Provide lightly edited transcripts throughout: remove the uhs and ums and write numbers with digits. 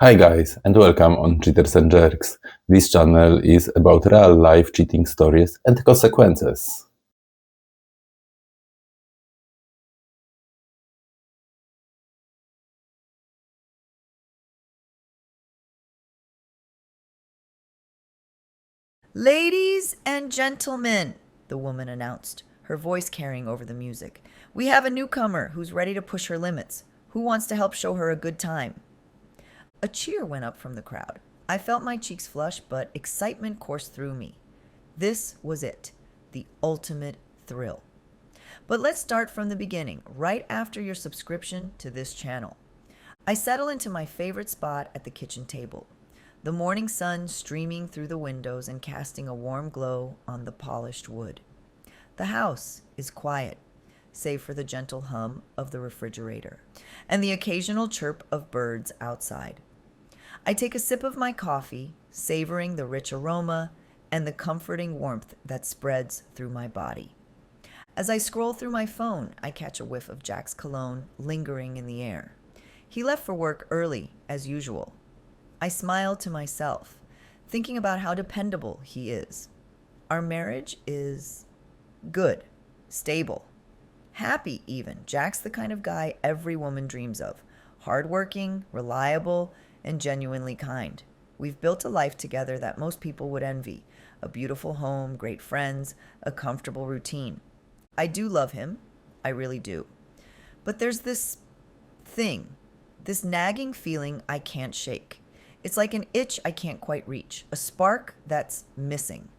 Hi guys, and welcome on Cheaters and Jerks. This channel is about real life cheating stories and consequences. Ladies and gentlemen, the woman announced, her voice carrying over the music. We have a newcomer who's ready to push her limits. Who wants to help show her a good time? A cheer went up from the crowd. I felt my cheeks flush, but excitement coursed through me. This was it, the ultimate thrill. But let's start from the beginning, right after your subscription to this channel. I settle into my favorite spot at the kitchen table, the morning sun streaming through the windows and casting a warm glow on the polished wood. The house is quiet, save for the gentle hum of the refrigerator and the occasional chirp of birds outside. I take a sip of my coffee, savoring the rich aroma and the comforting warmth that spreads through my body. As I scroll through my phone, I catch a whiff of Jack's cologne lingering in the air. He left for work early, as usual. I smile to myself, thinking about how dependable he is. Our marriage is good, stable, happy even. Jack's the kind of guy every woman dreams of. Hardworking, reliable, and genuinely kind. We've built a life together that most people would envy. A beautiful home, great friends, a comfortable routine. I do love him. I really do. But there's this thing, this nagging feeling I can't shake. It's like an itch I can't quite reach, a spark that's missing.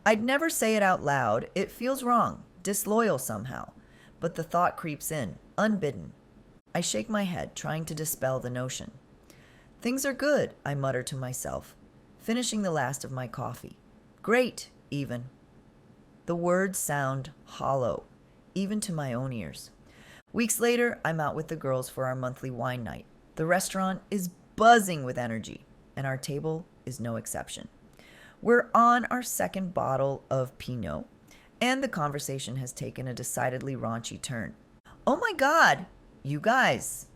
I'd never say it out loud. It feels wrong, disloyal somehow. But the thought creeps in, unbidden. I shake my head, trying to dispel the notion. Things are good, I mutter to myself, finishing the last of my coffee. Great, even. The words sound hollow, even to my own ears. Weeks later, I'm out with the girls for our monthly wine night. The restaurant is buzzing with energy, and our table is no exception. We're on our second bottle of Pinot, and the conversation has taken a decidedly raunchy turn. Oh my God, you guys.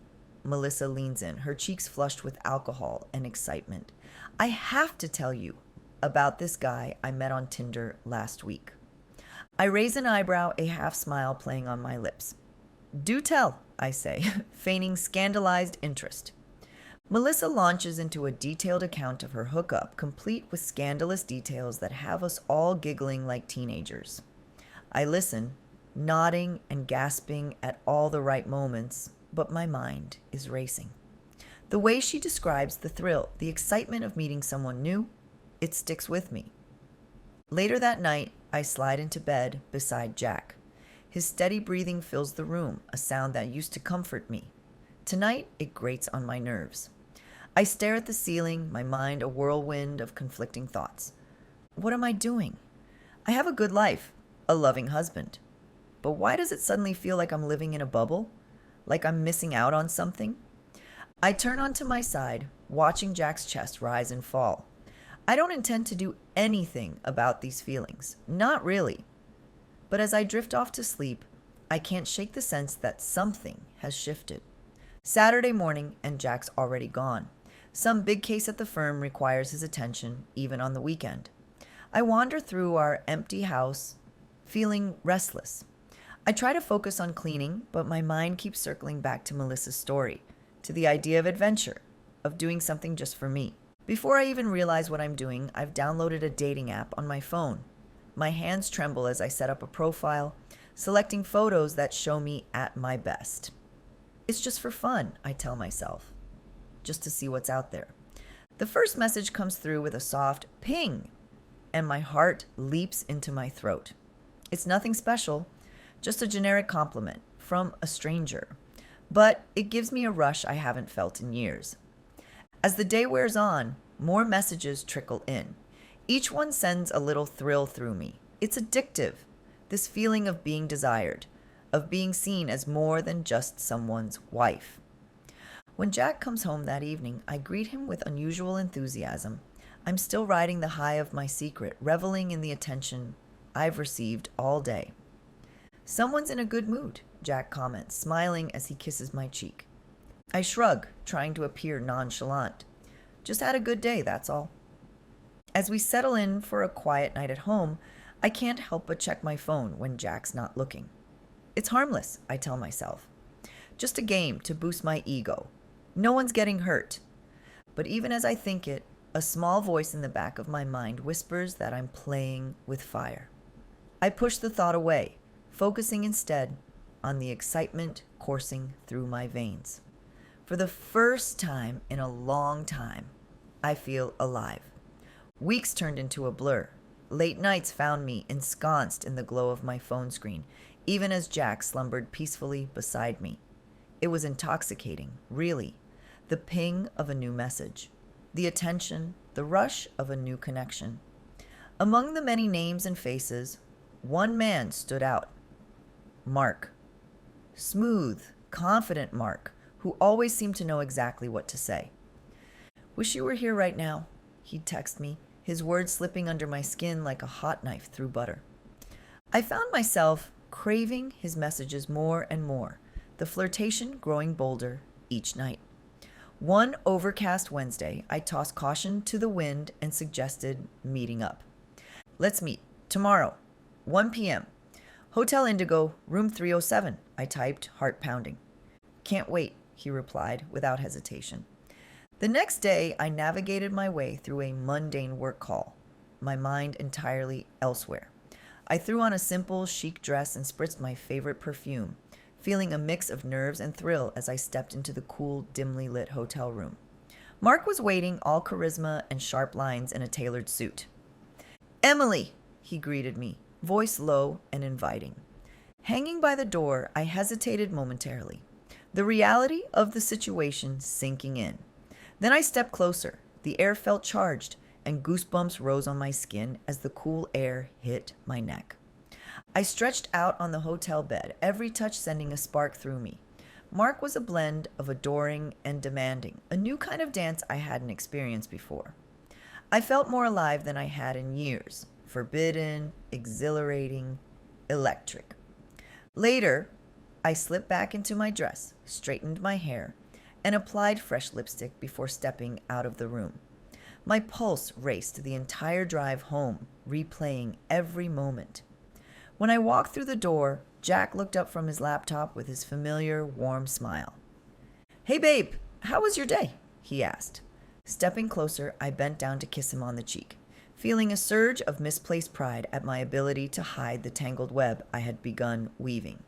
Melissa leans in, her cheeks flushed with alcohol and excitement. I have to tell you about this guy I met on Tinder last week. I raise an eyebrow, a half smile playing on my lips. Do tell, I say, feigning scandalized interest. Melissa launches into a detailed account of her hookup, complete with scandalous details that have us all giggling like teenagers. I listen, nodding and gasping at all the right moments, but my mind is racing. The way she describes the thrill, the excitement of meeting someone new, it sticks with me. Later that night, I slide into bed beside Jack. His steady breathing fills the room, a sound that used to comfort me. Tonight, it grates on my nerves. I stare at the ceiling, my mind a whirlwind of conflicting thoughts. What am I doing? I have a good life, a loving husband. But why does it suddenly feel like I'm living in a bubble? Like I'm missing out on something? I turn onto my side, watching Jack's chest rise and fall. I don't intend to do anything about these feelings. Not really. But as I drift off to sleep, I can't shake the sense that something has shifted. Saturday morning, and Jack's already gone. Some big case at the firm requires his attention, even on the weekend. I wander through our empty house, feeling restless. I try to focus on cleaning, but my mind keeps circling back to Melissa's story, to the idea of adventure, of doing something just for me. Before I even realize what I'm doing, I've downloaded a dating app on my phone. My hands tremble as I set up a profile, selecting photos that show me at my best. It's just for fun, I tell myself, just to see what's out there. The first message comes through with a soft ping, and my heart leaps into my throat. It's nothing special, just a generic compliment from a stranger, but it gives me a rush I haven't felt in years. As the day wears on, more messages trickle in. Each one sends a little thrill through me. It's addictive, this feeling of being desired, of being seen as more than just someone's wife. When Jack comes home that evening, I greet him with unusual enthusiasm. I'm still riding the high of my secret, reveling in the attention I've received all day. Someone's in a good mood, Jack comments, smiling as he kisses my cheek. I shrug, trying to appear nonchalant. Just had a good day, that's all. As we settle in for a quiet night at home, I can't help but check my phone when Jack's not looking. It's harmless, I tell myself. Just a game to boost my ego. No one's getting hurt. But even as I think it, a small voice in the back of my mind whispers that I'm playing with fire. I push the thought away, focusing instead on the excitement coursing through my veins. For the first time in a long time, I feel alive. Weeks turned into a blur. Late nights found me ensconced in the glow of my phone screen, even as Jack slumbered peacefully beside me. It was intoxicating, really. The ping of a new message, the attention, the rush of a new connection. Among the many names and faces, one man stood out. Mark. Smooth, confident Mark, who always seemed to know exactly what to say. "Wish you were here right now," he'd text me, his words slipping under my skin like a hot knife through butter. I found myself craving his messages more and more, the flirtation growing bolder each night. One overcast Wednesday, I tossed caution to the wind and suggested meeting up. "Let's meet tomorrow, 1 p.m. Hotel Indigo, room 307, I typed, heart pounding. "Can't wait," he replied without hesitation. The next day, I navigated my way through a mundane work call, my mind entirely elsewhere. I threw on a simple, chic dress and spritzed my favorite perfume, feeling a mix of nerves and thrill as I stepped into the cool, dimly lit hotel room. Mark was waiting, all charisma and sharp lines in a tailored suit. "Emily," he greeted me, voice low and inviting. Hanging by the door, I hesitated momentarily, the reality of the situation sinking in. Then I stepped closer. The air felt charged, and goosebumps rose on my skin as the cool air hit my neck. I stretched out on the hotel bed, every touch sending a spark through me. Mark was a blend of adoring and demanding, a new kind of dance I hadn't experienced before. I felt more alive than I had in years, forbidden, exhilarating, electric. Later, I slipped back into my dress, straightened my hair, and applied fresh lipstick before stepping out of the room. My pulse raced the entire drive home, replaying every moment. When I walked through the door, Jack looked up from his laptop with his familiar, warm smile. "Hey babe, how was your day?" he asked. Stepping closer, I bent down to kiss him on the cheek, feeling a surge of misplaced pride at my ability to hide the tangled web I had begun weaving.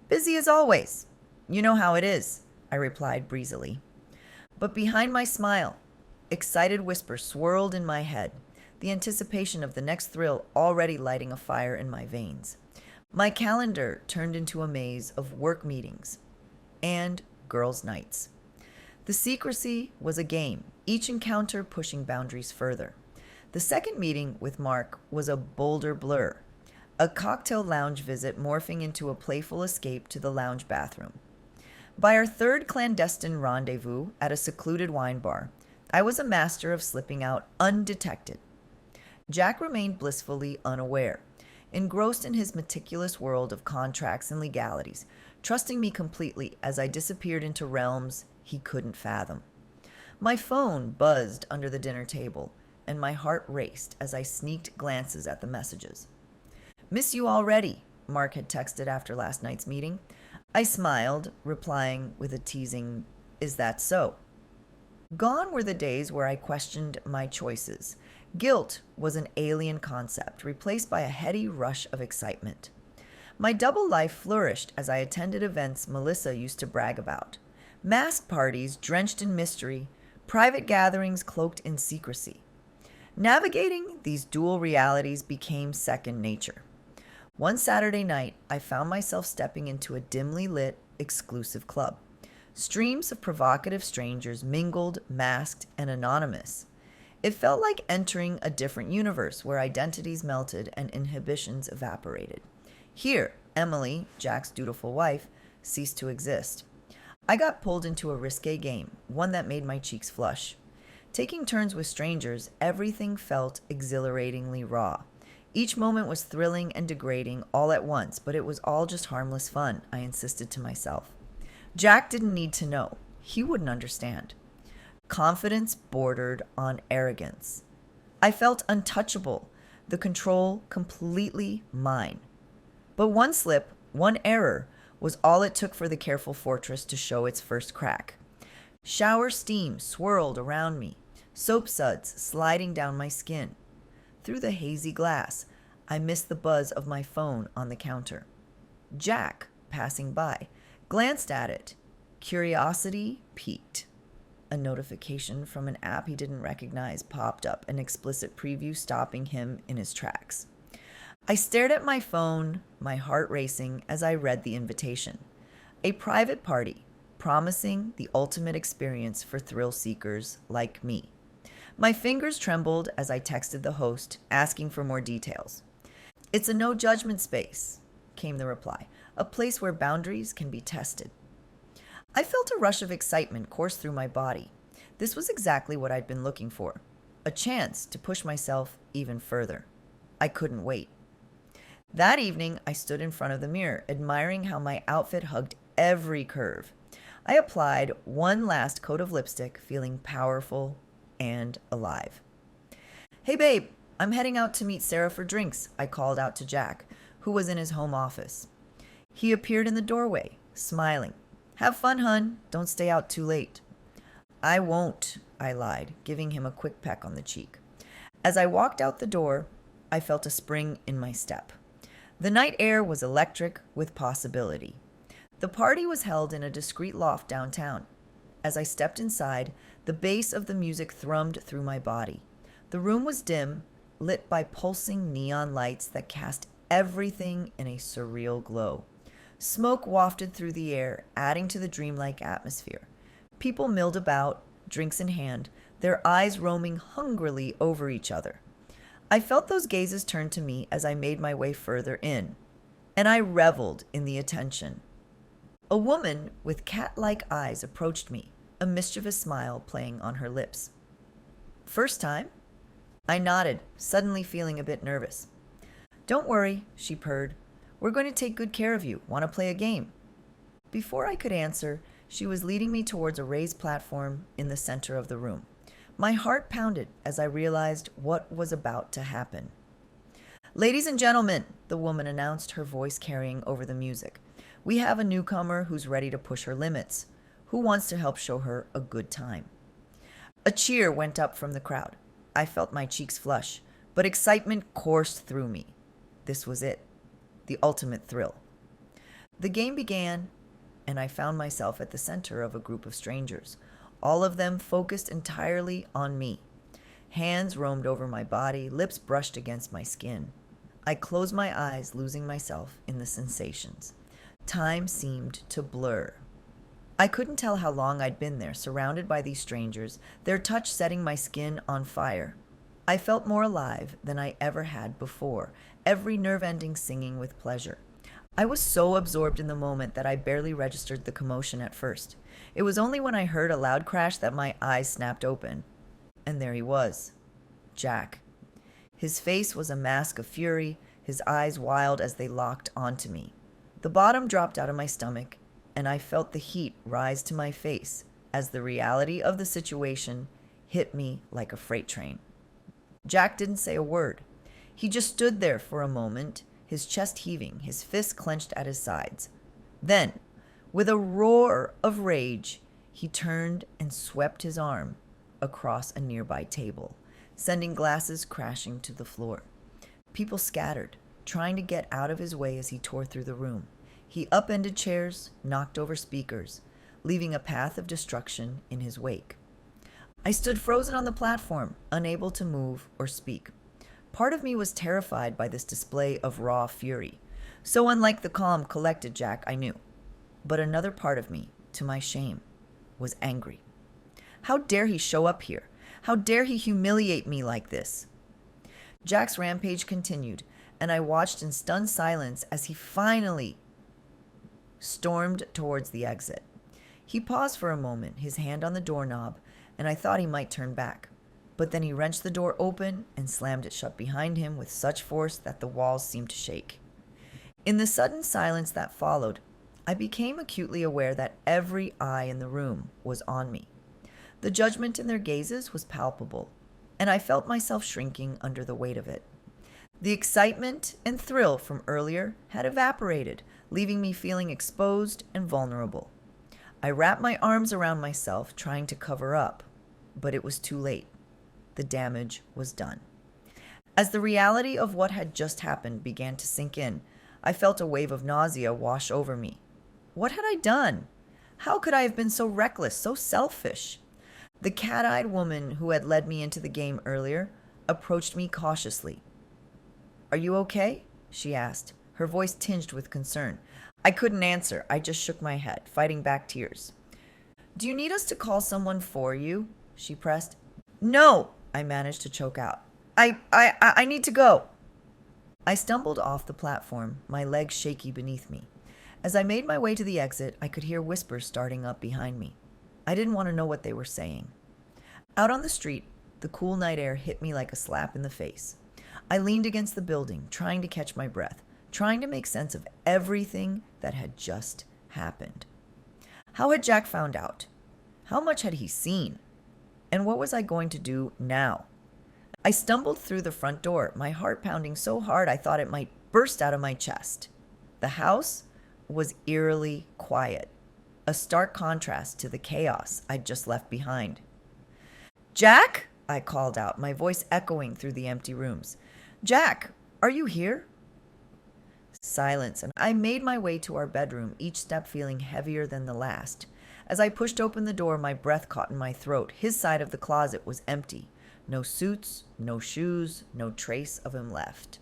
"Busy as always. You know how it is," I replied breezily. But behind my smile, excited whispers swirled in my head, the anticipation of the next thrill already lighting a fire in my veins. My calendar turned into a maze of work meetings and girls' nights. The secrecy was a game, each encounter pushing boundaries further. The second meeting with Mark was a bolder blur, a cocktail lounge visit morphing into a playful escape to the lounge bathroom. By our third clandestine rendezvous at a secluded wine bar, I was a master of slipping out undetected. Jack remained blissfully unaware, engrossed in his meticulous world of contracts and legalities, trusting me completely as I disappeared into realms he couldn't fathom. My phone buzzed under the dinner table, and my heart raced as I sneaked glances at the messages. "Miss you already," Mark had texted after last night's meeting. I smiled, replying with a teasing, "Is that so?" Gone were the days where I questioned my choices. Guilt was an alien concept, replaced by a heady rush of excitement. My double life flourished as I attended events Melissa used to brag about. Masked parties drenched in mystery, private gatherings cloaked in secrecy. Navigating these dual realities became second nature. One Saturday night, I found myself stepping into a dimly lit, exclusive club. Streams of provocative strangers mingled, masked, and anonymous. It felt like entering a different universe where identities melted and inhibitions evaporated. Here, Emily, Jack's dutiful wife, ceased to exist. I got pulled into a risque game, one that made my cheeks flush. Taking turns with strangers, everything felt exhilaratingly raw. Each moment was thrilling and degrading all at once, but it was all just harmless fun, I insisted to myself. Jack didn't need to know. He wouldn't understand. Confidence bordered on arrogance. I felt untouchable, the control completely mine. But one slip, one error, was all it took for the careful fortress to show its first crack. Shower steam swirled around me, soap suds sliding down my skin. Through the hazy glass, I missed the buzz of my phone on the counter. Jack, passing by, glanced at it. Curiosity piqued. A notification from an app he didn't recognize popped up, an explicit preview stopping him in his tracks. I stared at my phone, my heart racing as I read the invitation. A private party, promising the ultimate experience for thrill seekers like me. My fingers trembled as I texted the host, asking for more details. "It's a no-judgment space," came the reply, "a place where boundaries can be tested." I felt a rush of excitement course through my body. This was exactly what I'd been looking for, a chance to push myself even further. I couldn't wait. That evening, I stood in front of the mirror, admiring how my outfit hugged every curve. I applied one last coat of lipstick, feeling powerful and alive. "Hey babe, I'm heading out to meet Sarah for drinks," I called out to Jack, who was in his home office. He appeared in the doorway, smiling. "Have fun, hun. Don't stay out too late." "I won't," I lied, giving him a quick peck on the cheek. As I walked out the door, I felt a spring in my step. The night air was electric with possibility. The party was held in a discreet loft downtown. As I stepped inside, the bass of the music thrummed through my body. The room was dim, lit by pulsing neon lights that cast everything in a surreal glow. Smoke wafted through the air, adding to the dreamlike atmosphere. People milled about, drinks in hand, their eyes roaming hungrily over each other. I felt those gazes turn to me as I made my way further in, and I reveled in the attention. A woman with cat-like eyes approached me, a mischievous smile playing on her lips. "First time?" I nodded, suddenly feeling a bit nervous. "Don't worry," she purred. "We're going to take good care of you. Want to play a game?" Before I could answer, she was leading me towards a raised platform in the center of the room. My heart pounded as I realized what was about to happen. "Ladies and gentlemen," the woman announced, her voice carrying over the music, "we have a newcomer who's ready to push her limits. Who wants to help show her a good time?" A cheer went up from the crowd. I felt my cheeks flush, but excitement coursed through me. This was it, the ultimate thrill. The game began, and I found myself at the center of a group of strangers, all of them focused entirely on me. Hands roamed over my body, lips brushed against my skin. I closed my eyes, losing myself in the sensations. Time seemed to blur. I couldn't tell how long I'd been there, surrounded by these strangers, their touch setting my skin on fire. I felt more alive than I ever had before, every nerve ending singing with pleasure. I was so absorbed in the moment that I barely registered the commotion at first. It was only when I heard a loud crash that my eyes snapped open. And there he was, Jack. His face was a mask of fury, his eyes wild as they locked onto me. The bottom dropped out of my stomach, and I felt the heat rise to my face as the reality of the situation hit me like a freight train. Jack didn't say a word. He just stood there for a moment, his chest heaving, his fists clenched at his sides. Then, with a roar of rage, he turned and swept his arm across a nearby table, sending glasses crashing to the floor. People scattered, trying to get out of his way as he tore through the room. He upended chairs, knocked over speakers, leaving a path of destruction in his wake. I stood frozen on the platform, unable to move or speak. Part of me was terrified by this display of raw fury, so unlike the calm, collected Jack I knew. But another part of me, to my shame, was angry. How dare he show up here? How dare he humiliate me like this? Jack's rampage continued, and I watched in stunned silence as he finally stormed towards the exit. He paused for a moment, his hand on the doorknob, and I thought he might turn back. But then he wrenched the door open and slammed it shut behind him with such force that the walls seemed to shake. In the sudden silence that followed, I became acutely aware that every eye in the room was on me. The judgment in their gazes was palpable, and I felt myself shrinking under the weight of it. The excitement and thrill from earlier had evaporated, leaving me feeling exposed and vulnerable. I wrapped my arms around myself, trying to cover up, but it was too late. The damage was done. As the reality of what had just happened began to sink in, I felt a wave of nausea wash over me. What had I done? How could I have been so reckless, so selfish? The cat-eyed woman who had led me into the game earlier approached me cautiously. "Are you okay?" she asked, her voice tinged with concern. I couldn't answer. I just shook my head, fighting back tears. "Do you need us to call someone for you?" she pressed. "No," I managed to choke out. I need to go." I stumbled off the platform, my legs shaky beneath me. As I made my way to the exit, I could hear whispers starting up behind me. I didn't want to know what they were saying. Out on the street, the cool night air hit me like a slap in the face. I leaned against the building, trying to catch my breath, trying to make sense of everything that had just happened. How had Jack found out? How much had he seen? And what was I going to do now? I stumbled through the front door, my heart pounding so hard I thought it might burst out of my chest. The house was eerily quiet, a stark contrast to the chaos I'd just left behind. "Jack?" I called out, my voice echoing through the empty rooms. "Jack, are you here?" Silence, and I made my way to our bedroom, each step feeling heavier than the last. As I pushed open the door, my breath caught in my throat. His side of the closet was empty. No suits, no shoes, no trace of him left.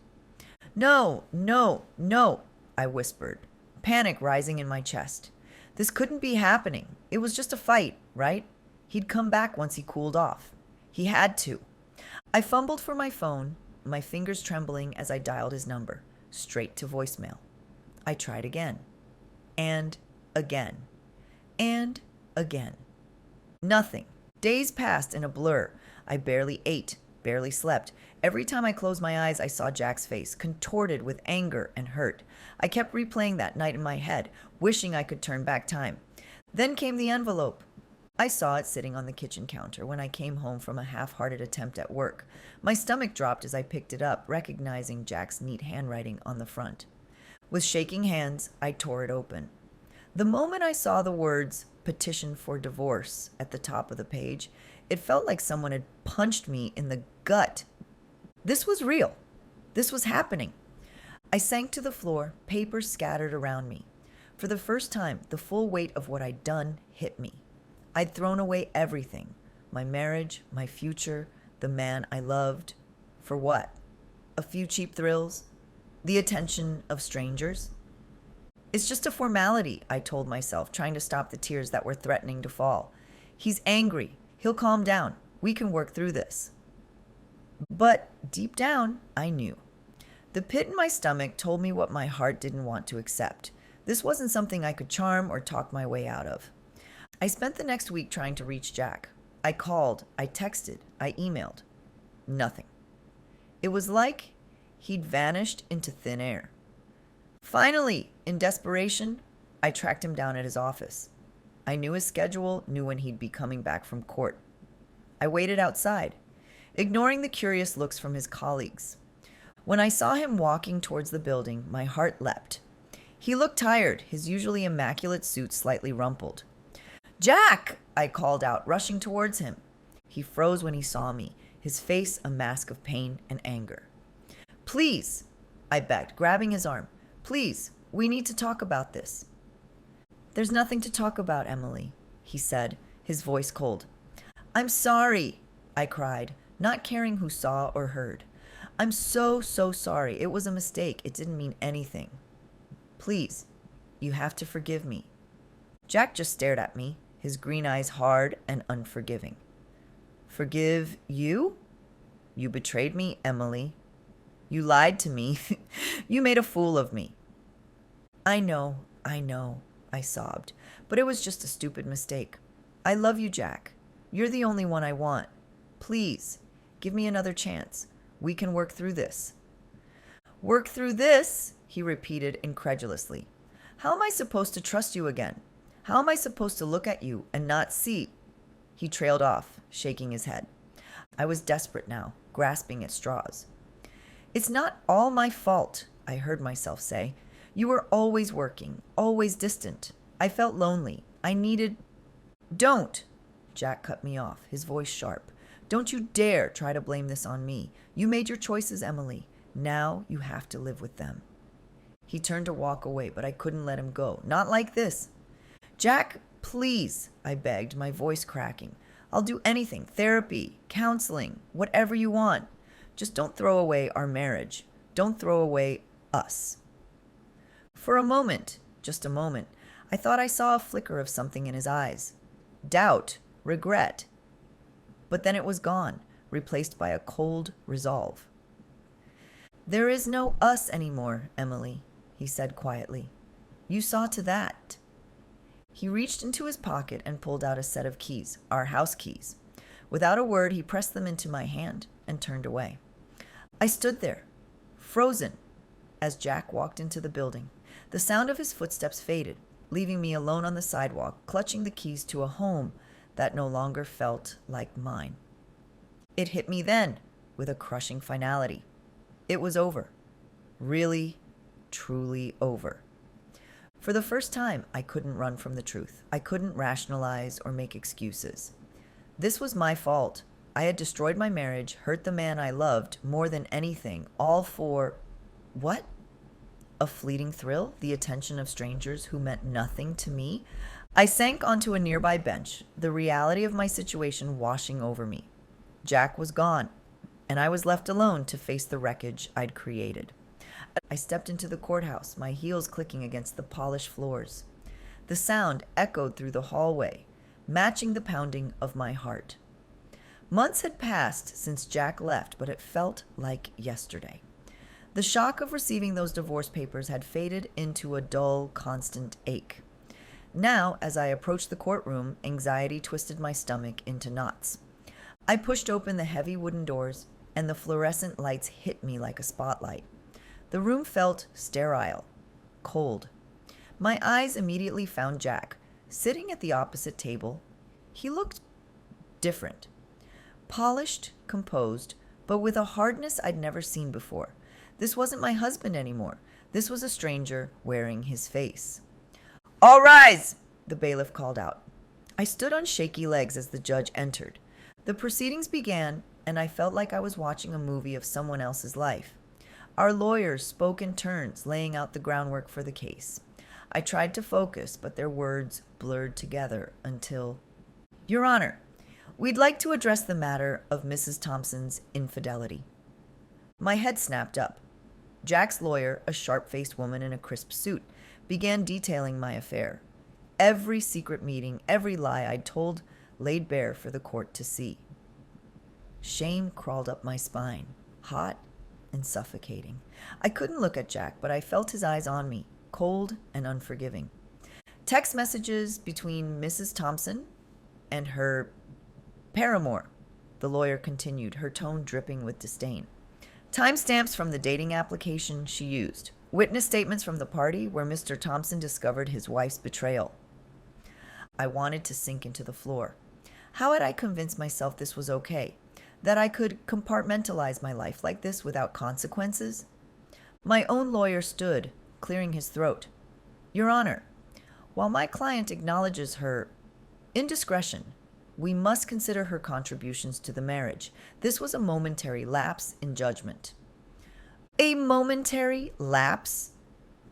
"No, no, no," I whispered, panic rising in my chest. This couldn't be happening. It was just a fight, right? He'd come back once he cooled off. He had to. I fumbled for my phone, my fingers trembling as I dialed his number, straight to voicemail. I tried again, and again, and again. Nothing. Days passed in a blur. I barely ate, barely slept. Every time I closed my eyes, I saw Jack's face, contorted with anger and hurt. I kept replaying that night in my head, wishing I could turn back time. Then came the envelope. I saw it sitting on the kitchen counter when I came home from a half-hearted attempt at work. My stomach dropped as I picked it up, recognizing Jack's neat handwriting on the front. With shaking hands, I tore it open. The moment I saw the words "petition for divorce" at the top of the page, it felt like someone had punched me in the gut. This was real. This was happening. I sank to the floor, paper scattered around me. For the first time, the full weight of what I'd done hit me. I'd thrown away everything. My marriage, my future, the man I loved. For what? A few cheap thrills? The attention of strangers? It's just a formality, I told myself, trying to stop the tears that were threatening to fall. He's angry. He'll calm down. We can work through this. But deep down, I knew. The pit in my stomach told me what my heart didn't want to accept. This wasn't something I could charm or talk my way out of. I spent the next week trying to reach Jack. I called, I texted, I emailed. Nothing. It was like he'd vanished into thin air. Finally, in desperation, I tracked him down at his office. I knew his schedule, knew when he'd be coming back from court. I waited outside, ignoring the curious looks from his colleagues. When I saw him walking towards the building, my heart leapt. He looked tired, his usually immaculate suit slightly rumpled. "Jack!" I called out, rushing towards him. He froze when he saw me, his face a mask of pain and anger. "Please," I begged, grabbing his arm. "Please, we need to talk about this." "There's nothing to talk about, Emily," he said, his voice cold. "I'm sorry," I cried, not caring who saw or heard. "I'm so sorry. It was a mistake. It didn't mean anything. Please, you have to forgive me." Jack just stared at me, his green eyes hard and unforgiving. "Forgive you? You betrayed me, Emily. You lied to me. You made a fool of me." I know, I sobbed, but it was just a stupid mistake. I love you, Jack. You're the only one I want. Please, give me another chance. We can work through this." "Work through this?" he repeated incredulously. "How am I supposed to trust you again? How am I supposed to look at you and not see?" He trailed off, shaking his head. I was desperate now, grasping at straws. It's not all my fault, I heard myself say. You were always working, always distant. I felt lonely. I needed... Don't! Jack cut me off, his voice sharp. Don't you dare try to blame this on me. You made your choices, Emily. Now you have to live with them. He turned to walk away, but I couldn't let him go. Not like this. Jack, please, I begged, my voice cracking. I'll do anything. Therapy, counseling, whatever you want. Just don't throw away our marriage. Don't throw away us. For a moment, just a moment, I thought I saw a flicker of something in his eyes. Doubt, regret. But then it was gone, replaced by a cold resolve. There is no us anymore, Emily, he said quietly. You saw to that. He reached into his pocket and pulled out a set of keys, our house keys. Without a word, he pressed them into my hand and turned away. I stood there, frozen, as Jack walked into the building. The sound of his footsteps faded, leaving me alone on the sidewalk, clutching the keys to a home that no longer felt like mine. It hit me then, with a crushing finality. It was over. Really, truly over. For the first time, I couldn't run from the truth. I couldn't rationalize or make excuses. This was my fault. I had destroyed my marriage, hurt the man I loved more than anything, all for... what? A fleeting thrill? The attention of strangers who meant nothing to me? I sank onto a nearby bench, the reality of my situation washing over me. Jack was gone, and I was left alone to face the wreckage I'd created. I stepped into the courthouse, my heels clicking against the polished floors. The sound echoed through the hallway, matching the pounding of my heart. Months had passed since Jack left, but it felt like yesterday. The shock of receiving those divorce papers had faded into a dull, constant ache. Now, as I approached the courtroom, anxiety twisted my stomach into knots. I pushed open the heavy wooden doors, and the fluorescent lights hit me like a spotlight. The room felt sterile, cold. My eyes immediately found Jack, sitting at the opposite table. He looked different. Polished, composed, but with a hardness I'd never seen before. This wasn't my husband anymore. This was a stranger wearing his face. All rise! The bailiff called out. I stood on shaky legs as the judge entered. The proceedings began, and I felt like I was watching a movie of someone else's life. Our lawyers spoke in turns, laying out the groundwork for the case. I tried to focus, but their words blurred together until... Your Honor, we'd like to address the matter of Mrs. Thompson's infidelity. My head snapped up. Jack's lawyer, a sharp-faced woman in a crisp suit, began detailing my affair. Every secret meeting, every lie I'd told laid bare for the court to see. Shame crawled up my spine, hot and suffocating. I couldn't look at Jack, but I felt his eyes on me, cold and unforgiving. Text messages between Mrs. Thompson and her paramour, the lawyer continued, her tone dripping with disdain. Timestamps from the dating application she used. Witness statements from the party where Mr. Thompson discovered his wife's betrayal. I wanted to sink into the floor. How had I convinced myself this was okay? That I could compartmentalize my life like this without consequences? My own lawyer stood, clearing his throat. Your Honor, while my client acknowledges her indiscretion, we must consider her contributions to the marriage. This was a momentary lapse in judgment. A momentary lapse?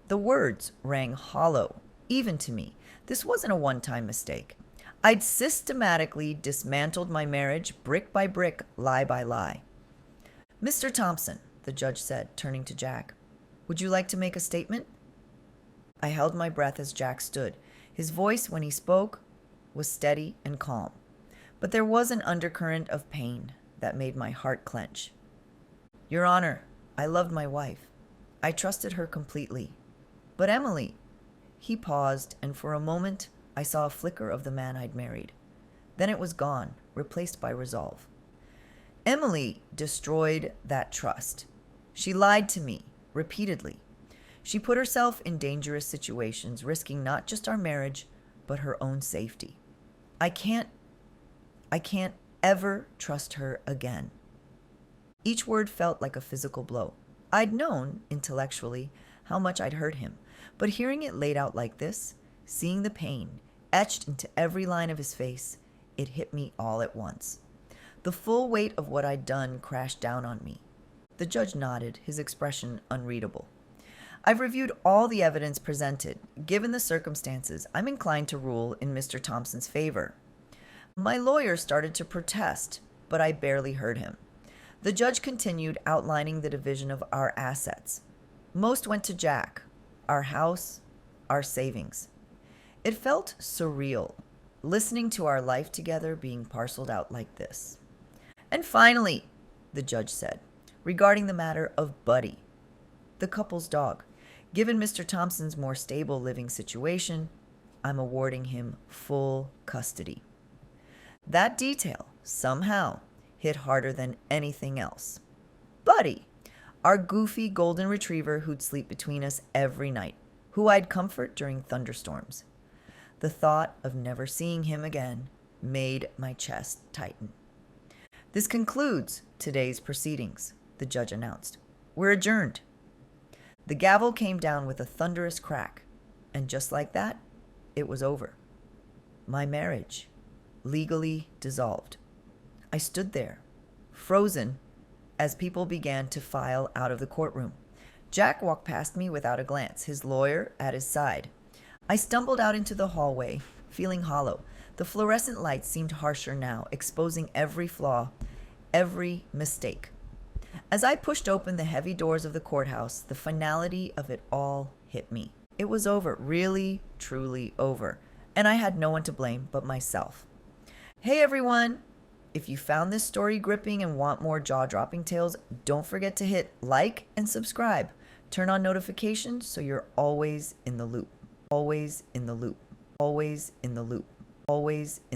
The words rang hollow, even to me. This wasn't a one-time mistake. I'd systematically dismantled my marriage brick by brick, lie by lie. Mr. Thompson, the judge said, turning to Jack, would you like to make a statement? I held my breath as Jack stood. His voice, when he spoke, was steady and calm. But there was an undercurrent of pain that made my heart clench. Your Honor, I loved my wife. I trusted her completely. But Emily... He paused, and for a moment I saw a flicker of the man I'd married. Then it was gone, replaced by resolve. Emily destroyed that trust. She lied to me, repeatedly. She put herself in dangerous situations, risking not just our marriage, but her own safety. I can't I can't ever trust her again. Each word felt like a physical blow. I'd known, intellectually, how much I'd hurt him, but hearing it laid out like this, seeing the pain etched into every line of his face, it hit me all at once. The full weight of what I'd done crashed down on me. The judge nodded, his expression unreadable. I've reviewed all the evidence presented. Given the circumstances, I'm inclined to rule in Mr. Thompson's favor. My lawyer started to protest, but I barely heard him. The judge continued outlining the division of our assets. Most went to Jack, our house, our savings. It felt surreal, listening to our life together being parceled out like this. And finally, the judge said, regarding the matter of Buddy, the couple's dog, given Mr. Thompson's more stable living situation, I'm awarding him full custody. That detail, somehow, hit harder than anything else. Buddy, our goofy golden retriever who'd sleep between us every night, who I'd comfort during thunderstorms. The thought of never seeing him again made my chest tighten. This concludes today's proceedings, the judge announced. We're adjourned. The gavel came down with a thunderous crack, and just like that, it was over. My marriage, legally dissolved. I stood there, frozen, as people began to file out of the courtroom. Jack walked past me without a glance, his lawyer at his side. I stumbled out into the hallway, feeling hollow. The fluorescent lights seemed harsher now, exposing every flaw, every mistake. As I pushed open the heavy doors of the courthouse, the finality of it all hit me. It was over, really, truly over, and I had no one to blame but myself. Hey everyone! If you found this story gripping and want more jaw-dropping tales, don't forget to hit like and subscribe. Turn on notifications so you're always in the loop. Always in the loop. Always in the loop. Always in